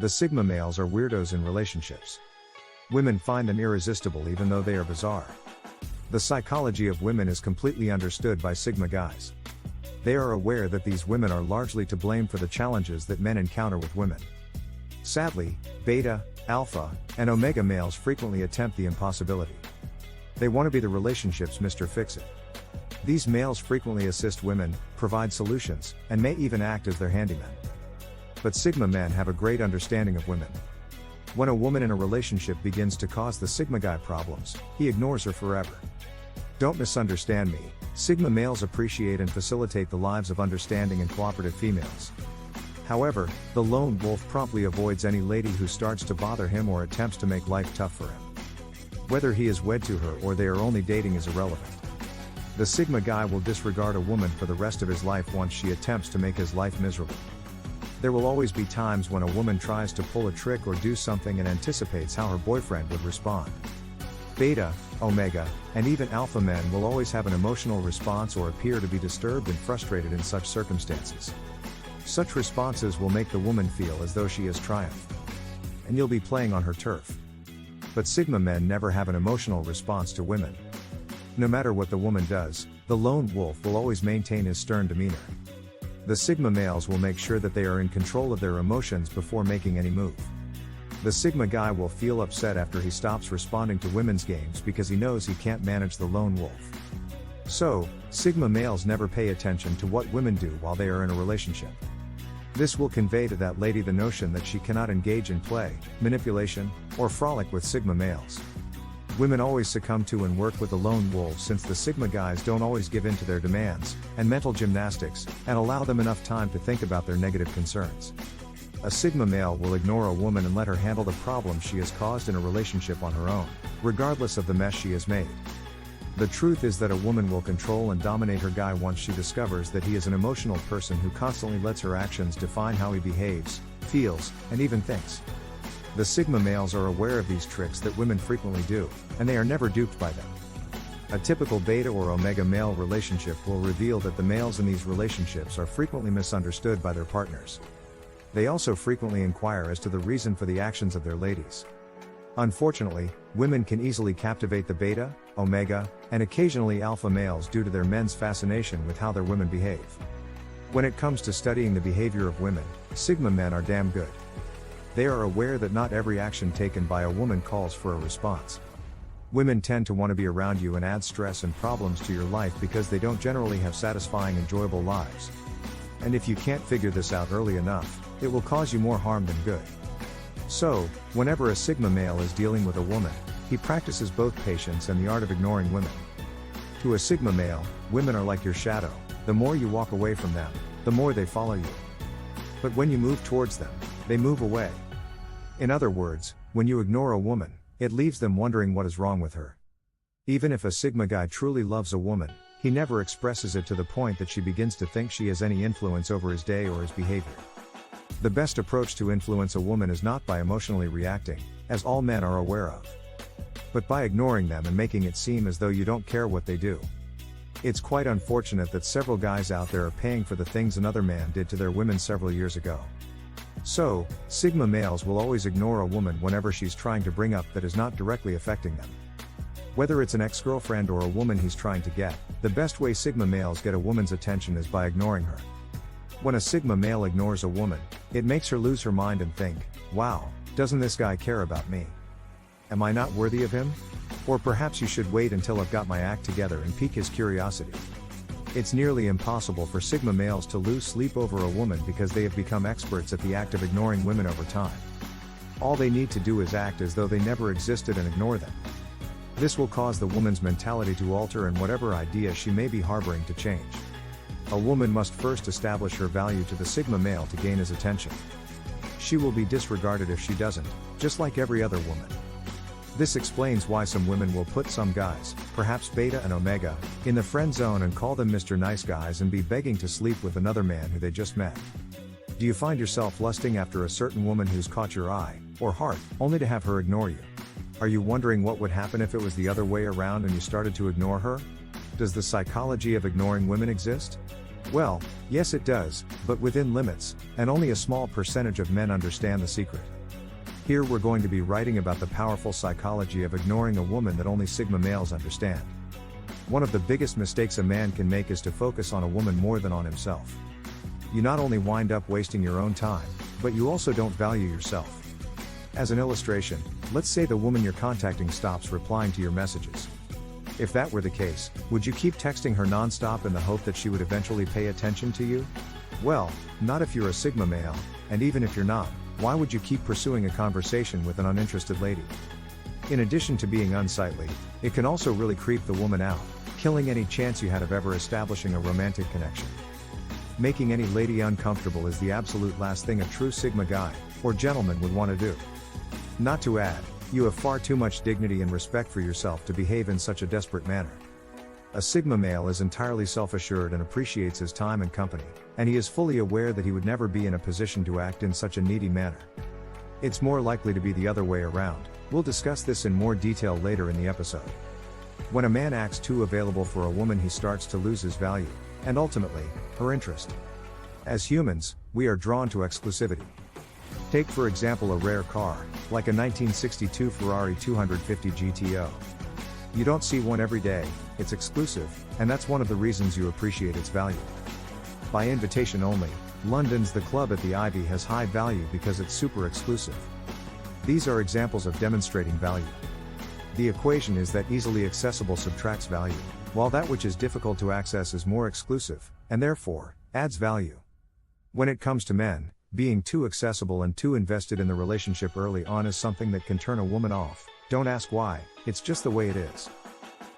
The Sigma males are weirdos in relationships. Women find them irresistible even though they are bizarre. The psychology of women is completely understood by Sigma guys. They are aware that these women are largely to blame for the challenges that men encounter with women. Sadly, beta, alpha, and omega males frequently attempt the impossibility. They want to be the relationship's Mr. Fix-It. These males frequently assist women, provide solutions, and may even act as their handyman. But Sigma men have a great understanding of women. When a woman in a relationship begins to cause the Sigma guy problems, he ignores her forever. Don't misunderstand me, Sigma males appreciate and facilitate the lives of understanding and cooperative females. However, the lone wolf promptly avoids any lady who starts to bother him or attempts to make life tough for him. Whether he is wed to her or they are only dating is irrelevant. The Sigma guy will disregard a woman for the rest of his life once she attempts to make his life miserable. There will always be times when a woman tries to pull a trick or do something and anticipates how her boyfriend would respond. Beta, omega, and even alpha men will always have an emotional response or appear to be disturbed and frustrated in such circumstances. Such responses will make the woman feel as though she has triumphed. And you'll be playing on her turf. But Sigma men never have an emotional response to women. No matter what the woman does, the lone wolf will always maintain his stern demeanor. The Sigma males will make sure that they are in control of their emotions before making any move. The Sigma guy will feel upset after he stops responding to women's games because he knows he can't manage the lone wolf. So, Sigma males never pay attention to what women do while they are in a relationship. This will convey to that lady the notion that she cannot engage in play, manipulation, or frolic with Sigma males. Women always succumb to and work with the lone wolf since the Sigma guys don't always give in to their demands, and mental gymnastics, and allow them enough time to think about their negative concerns. A Sigma male will ignore a woman and let her handle the problems she has caused in a relationship on her own, regardless of the mess she has made. The truth is that a woman will control and dominate her guy once she discovers that he is an emotional person who constantly lets her actions define how he behaves, feels, and even thinks. The Sigma males are aware of these tricks that women frequently do, and they are never duped by them. A typical beta or omega male relationship will reveal that the males in these relationships are frequently misunderstood by their partners. They also frequently inquire as to the reason for the actions of their ladies. Unfortunately, women can easily captivate the beta, omega, and occasionally alpha males due to their men's fascination with how their women behave. When it comes to studying the behavior of women, Sigma men are damn good. They are aware that not every action taken by a woman calls for a response. Women tend to want to be around you and add stress and problems to your life because they don't generally have satisfying, enjoyable lives. And if you can't figure this out early enough, it will cause you more harm than good. So, whenever a Sigma male is dealing with a woman, he practices both patience and the art of ignoring women. To a Sigma male, women are like your shadow. The more you walk away from them, the more they follow you. But when you move towards them, they move away. In other words, when you ignore a woman, it leaves them wondering what is wrong with her. Even if a Sigma guy truly loves a woman, he never expresses it to the point that she begins to think she has any influence over his day or his behavior. The best approach to influence a woman is not by emotionally reacting, as all men are aware of, but by ignoring them and making it seem as though you don't care what they do. It's quite unfortunate that several guys out there are paying for the things another man did to their women several years ago. So, Sigma males will always ignore a woman whenever she's trying to bring up that is not directly affecting them. Whether it's an ex-girlfriend or a woman he's trying to get, the best way Sigma males get a woman's attention is by ignoring her. When a Sigma male ignores a woman, it makes her lose her mind and think, wow, doesn't this guy care about me? Am I not worthy of him? Or perhaps you should wait until I've got my act together and pique his curiosity. It's nearly impossible for Sigma males to lose sleep over a woman because they have become experts at the act of ignoring women over time. All they need to do is act as though they never existed and ignore them. This will cause the woman's mentality to alter and whatever idea she may be harboring to change. A woman must first establish her value to the Sigma male to gain his attention. She will be disregarded if she doesn't, just like every other woman. This explains why some women will put some guys, perhaps beta and omega, in the friend zone and call them Mr. Nice Guys and be begging to sleep with another man who they just met. Do you find yourself lusting after a certain woman who's caught your eye, or heart, only to have her ignore you? Are you wondering what would happen if it was the other way around and you started to ignore her? Does the psychology of ignoring women exist? Well, yes it does, but within limits, and only a small percentage of men understand the secret. Here we're going to be writing about the powerful psychology of ignoring a woman that only Sigma males understand. One of the biggest mistakes a man can make is to focus on a woman more than on himself. You not only wind up wasting your own time, but you also don't value yourself. As an illustration, let's say the woman you're contacting stops replying to your messages. If that were the case, would you keep texting her non-stop in the hope that she would eventually pay attention to you? Well, not if you're a Sigma male, and even if you're not, why would you keep pursuing a conversation with an uninterested lady? In addition to being unsightly, it can also really creep the woman out, killing any chance you had of ever establishing a romantic connection. Making any lady uncomfortable is the absolute last thing a true Sigma guy, or gentleman would want to do. Not to add, you have far too much dignity and respect for yourself to behave in such a desperate manner. A Sigma male is entirely self-assured and appreciates his time and company, and he is fully aware that he would never be in a position to act in such a needy manner. It's more likely to be the other way around. We'll discuss this in more detail later in the episode. When a man acts too available for a woman, he starts to lose his value, and ultimately, her interest. As humans, we are drawn to exclusivity. Take for example a rare car, like a 1962 Ferrari 250 GTO. You don't see one every day, it's exclusive, and that's one of the reasons you appreciate its value. By invitation only, London's The Club at the Ivy has high value because it's super exclusive. These are examples of demonstrating value. The equation is that easily accessible subtracts value, while that which is difficult to access is more exclusive, and therefore, adds value. When it comes to men, being too accessible and too invested in the relationship early on is something that can turn a woman off. Don't ask why, it's just the way it is.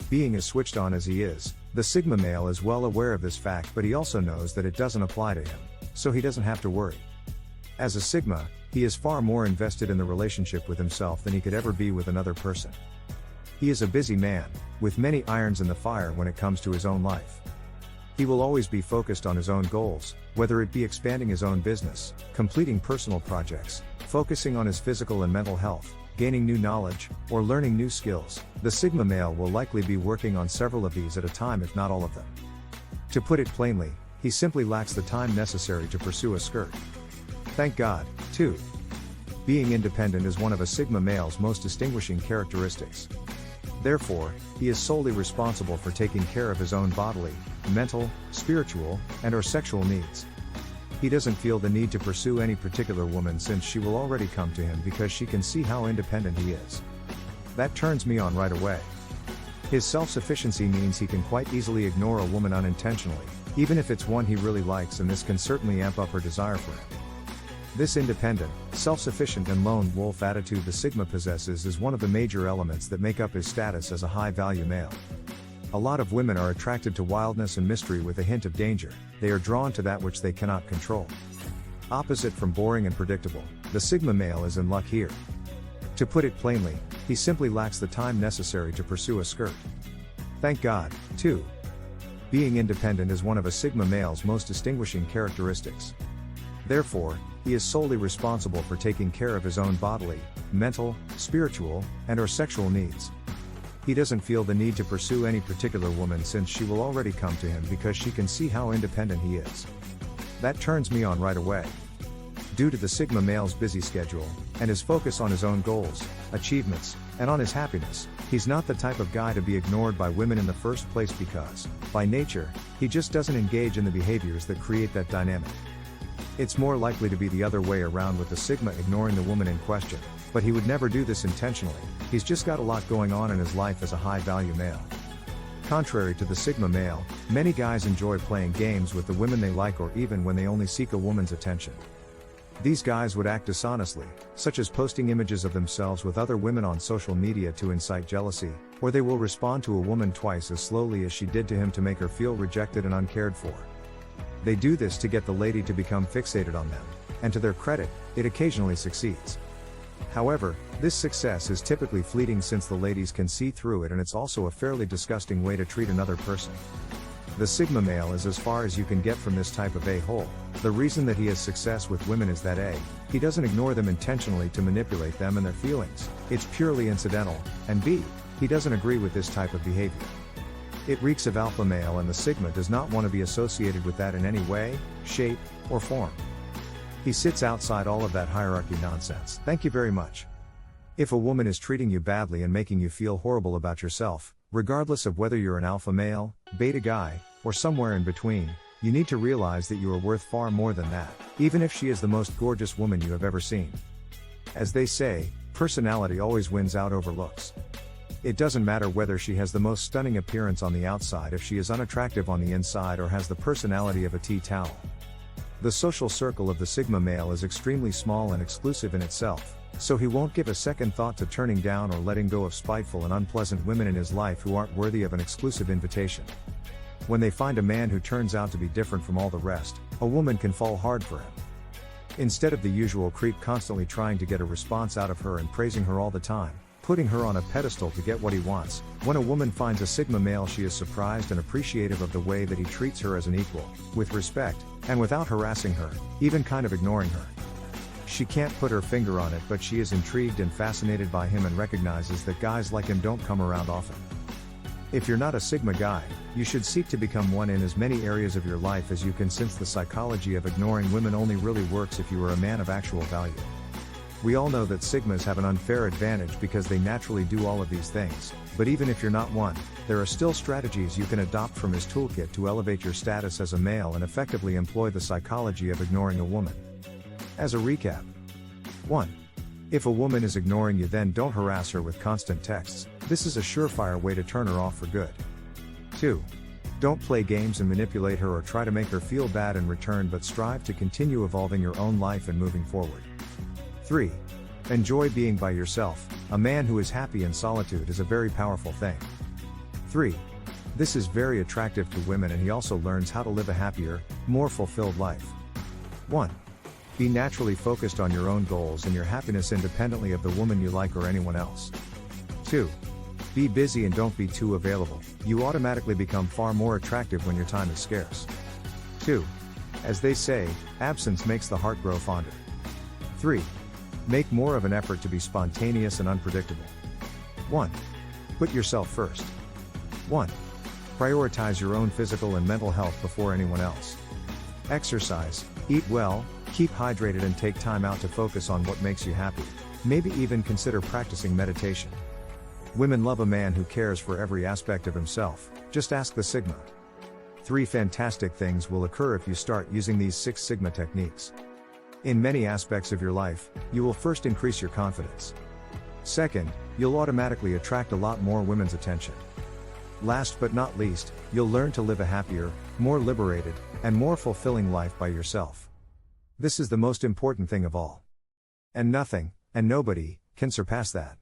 Being as switched on as he is, the Sigma male is well aware of this fact, but he also knows that it doesn't apply to him, so he doesn't have to worry. As a Sigma, he is far more invested in the relationship with himself than he could ever be with another person. He is a busy man, with many irons in the fire when it comes to his own life. He will always be focused on his own goals, whether it be expanding his own business, completing personal projects, focusing on his physical and mental health, gaining new knowledge, or learning new skills. The Sigma male will likely be working on several of these at a time, if not all of them. To put it plainly, he simply lacks the time necessary to pursue a skirt. Thank God, too. Being independent is one of a Sigma male's most distinguishing characteristics. Therefore, he is solely responsible for taking care of his own bodily, mental, spiritual, and/or sexual needs. He doesn't feel the need to pursue any particular woman since she will already come to him because she can see how independent he is. That turns me on right away. His self-sufficiency means he can quite easily ignore a woman unintentionally, even if it's one he really likes, and this can certainly amp up her desire for him. This independent, self-sufficient and lone wolf attitude the Sigma possesses is one of the major elements that make up his status as a high-value male. A lot of women are attracted to wildness and mystery with a hint of danger. They are drawn to that which they cannot control. Opposite from boring and predictable, the Sigma male is in luck here. To put it plainly, he simply lacks the time necessary to pursue a skirt. Thank God, too. Being independent is one of a Sigma male's most distinguishing characteristics. Therefore, he is solely responsible for taking care of his own bodily, mental, spiritual, and/or sexual needs. He doesn't feel the need to pursue any particular woman since she will already come to him because she can see how independent he is. That turns me on right away. Due to the Sigma male's busy schedule, and his focus on his own goals, achievements, and on his happiness, he's not the type of guy to be ignored by women in the first place because, by nature, he just doesn't engage in the behaviors that create that dynamic. It's more likely to be the other way around with the Sigma ignoring the woman in question, but he would never do this intentionally. He's just got a lot going on in his life as a high-value male. Contrary to the Sigma male, many guys enjoy playing games with the women they like, or even when they only seek a woman's attention. These guys would act dishonestly, such as posting images of themselves with other women on social media to incite jealousy, or they will respond to a woman twice as slowly as she did to him to make her feel rejected and uncared for. They do this to get the lady to become fixated on them, and to their credit, it occasionally succeeds. However, this success is typically fleeting since the ladies can see through it, and it's also a fairly disgusting way to treat another person. The Sigma male is as far as you can get from this type of a-hole. The reason that he has success with women is that A, he doesn't ignore them intentionally to manipulate them and their feelings, it's purely incidental, and B, he doesn't agree with this type of behavior. It reeks of alpha male, and the Sigma does not want to be associated with that in any way, shape, or form. He sits outside all of that hierarchy nonsense. Thank you very much. If a woman is treating you badly and making you feel horrible about yourself, regardless of whether you're an alpha male, beta guy, or somewhere in between, you need to realize that you are worth far more than that, even if she is the most gorgeous woman you have ever seen. As they say, personality always wins out over looks. It doesn't matter whether she has the most stunning appearance on the outside if she is unattractive on the inside or has the personality of a tea towel. The social circle of the Sigma male is extremely small and exclusive in itself, so he won't give a second thought to turning down or letting go of spiteful and unpleasant women in his life who aren't worthy of an exclusive invitation. When they find a man who turns out to be different from all the rest, a woman can fall hard for him. Instead of the usual creep constantly trying to get a response out of her and praising her all the time, putting her on a pedestal to get what he wants, when a woman finds a Sigma male, she is surprised and appreciative of the way that he treats her as an equal, with respect, and without harassing her, even kind of ignoring her. She can't put her finger on it, but she is intrigued and fascinated by him and recognizes that guys like him don't come around often. If you're not a Sigma guy, you should seek to become one in as many areas of your life as you can, since the psychology of ignoring women only really works if you are a man of actual value. We all know that Sigmas have an unfair advantage because they naturally do all of these things, but even if you're not one, there are still strategies you can adopt from his toolkit to elevate your status as a male and effectively employ the psychology of ignoring a woman. As a recap: 1. If a woman is ignoring you, then don't harass her with constant texts. This is a surefire way to turn her off for good. 2. Don't play games and manipulate her or try to make her feel bad in return, but strive to continue evolving your own life and moving forward. 3. Enjoy being by yourself. A man who is happy in solitude is a very powerful thing. 3. This is very attractive to women, and he also learns how to live a happier, more fulfilled life. 1. Be naturally focused on your own goals and your happiness independently of the woman you like or anyone else. 2. Be busy and don't be too available. You automatically become far more attractive when your time is scarce. 2. As they say, absence makes the heart grow fonder. 3. Make more of an effort to be spontaneous and unpredictable. 1. Put yourself first. 1. Prioritize your own physical and mental health before anyone else. Exercise, eat well, keep hydrated, and take time out to focus on what makes you happy. Maybe even consider practicing meditation. Women love a man who cares for every aspect of himself. Just ask the Sigma. 3 fantastic things will occur if you start using these 6 Sigma techniques. In many aspects of your life, you will first increase your confidence. Second, you'll automatically attract a lot more women's attention. Last but not least, you'll learn to live a happier, more liberated, and more fulfilling life by yourself. This is the most important thing of all. And nothing, and nobody, can surpass that.